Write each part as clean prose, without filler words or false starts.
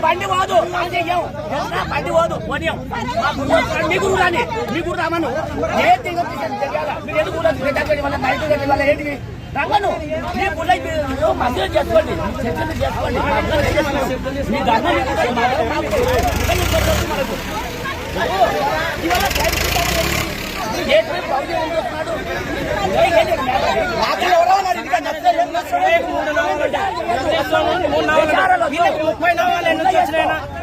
బండి పోదు బండి పోదు మీ గురు కానీ మీ గురు రామను ఏంటి మీరు ఎందుకు ఏంటి రమ్మను మీ గుళ్ళ మధ్యలో చేసుకోండి చర్చలు చేసుకోండి మీ ధర్మం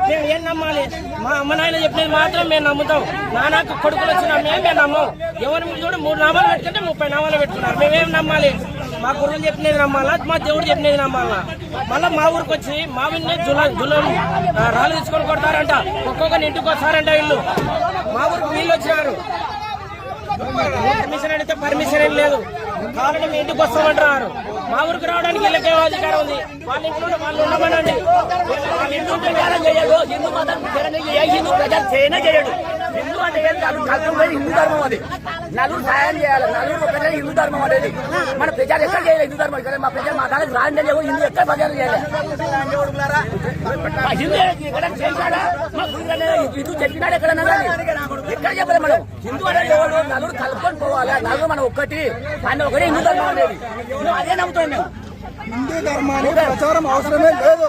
మేము ఏం నమ్మాలి? మా అమ్మ నాయన చెప్పినది మాత్రం మేము నమ్ముతాం. నాన్నకు కొడుకులు వచ్చినా మేము నమ్మం. ఎవరి మీద కూడా 3 నామాలు పెట్టుకుంటే 30 నామాలు పెట్టుకున్నారు. మేమేం నమ్మాలి? మా గురువులు చెప్పినది నమ్మాలా, మా దేవుడు చెప్పినది నమ్మాలా? మళ్ళీ మా ఊరికి వచ్చి మా విన్నే జులం రాళ్ళు తీసుకొని కొడతారంట. ఒక్కొక్కరిని ఇంటికి వస్తారంట. వీళ్ళు మా ఊరికి వీళ్ళు వచ్చినారు. పర్మిషన్ అడిగితే పర్మిషన్ ఏం లేదు. కావాలంటే మీ ఇంటికి వస్తామంటున్నారు. మా ఊరికి రావడానికి వీళ్ళకే అధికారం ఉంది. వాళ్ళ ఇంట్లో వాళ్ళు ఉండమనండి. హిందూ ప్రచారం చేయడు, హిందూ మతం హిందూ ప్రచారం చేయనే చేయడు. హిందూ అంటే హిందూ ధర్మం అది. నలుగురు సాయం చేయాలి. నలుగురు ప్రజలు హిందూ ధర్మం అనేది. మన ప్రజలు ఎక్కడ చేయాలి? హిందూ ధర్మం ఇక్కడ మా ప్రజలు మా దానికి రాజు లేవు. హిందూ ఎక్కడ ప్రచారం చేయాలి? హిందూ ఎక్కడ చేశాడా? మా హిందూ చెప్పినాడు ఎక్కడన్నా కానీ ఎక్కడ చెప్పాలి? మనం హిందూ అనేది ఎవరు? నలుగురు కలుపుకొని పోవాలి. నలుగురు మనం ఒక్కటి అన్న ఒకటి హిందూ ధర్మం అనేది. అదే నమ్ముతాం మేము. హిందూ ధర్మానికి ప్రచారం అవసరమే లేదు.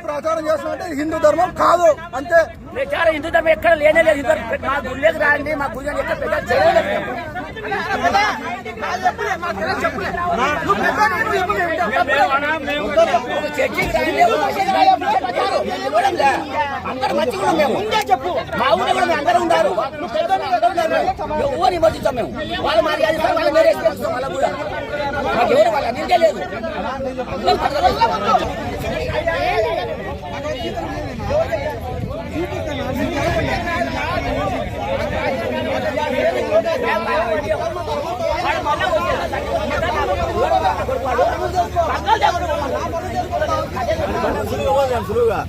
ప్రచారం చేస్తామంటే హిందూ ధర్మం కాదు అంతే. ప్రచారం హిందూ ధర్మం ఎక్కడ లేనే లేదు. మా గుళ్ళకి రాండి, మా గుళ్ళని ఎక్కడ ప్రచారం చేయలేదు. అందరూ మంచిగా మేము ముందే చెప్పు. మా ఊళ్ళో కూడా మేము అందరూ ఉన్నారు. ఎవరు విమర్శిస్తాం మేము. వాళ్ళు మాది వాళ్ళు వేరే వాళ్ళ కూడా మాకు ఎవరు వాళ్ళ నిందే లేదు. సులువుగా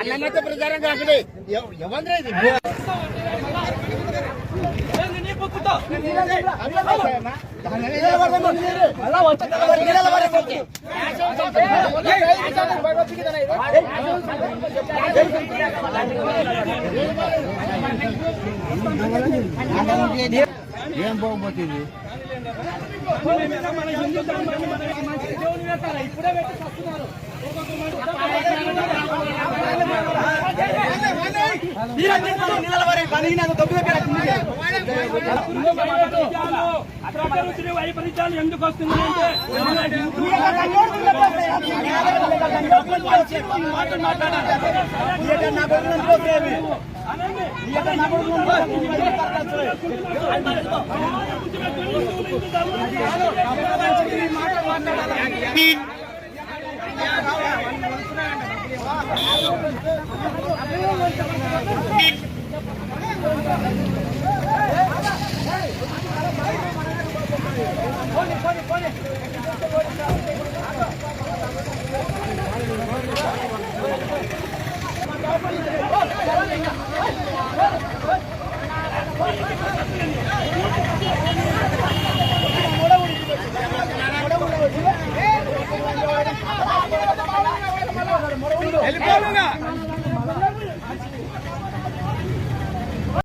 అన్నమైతే ప్రచారం కాకడే ఎవరి ఏం బాగుపోతుంది? ఇప్పుడే పెట్టి వస్తున్నారు. వైపరీత్యాలు ఎందుకు వస్తున్నాయంటే పోనీ వెళ్ళిపోవాలిగా.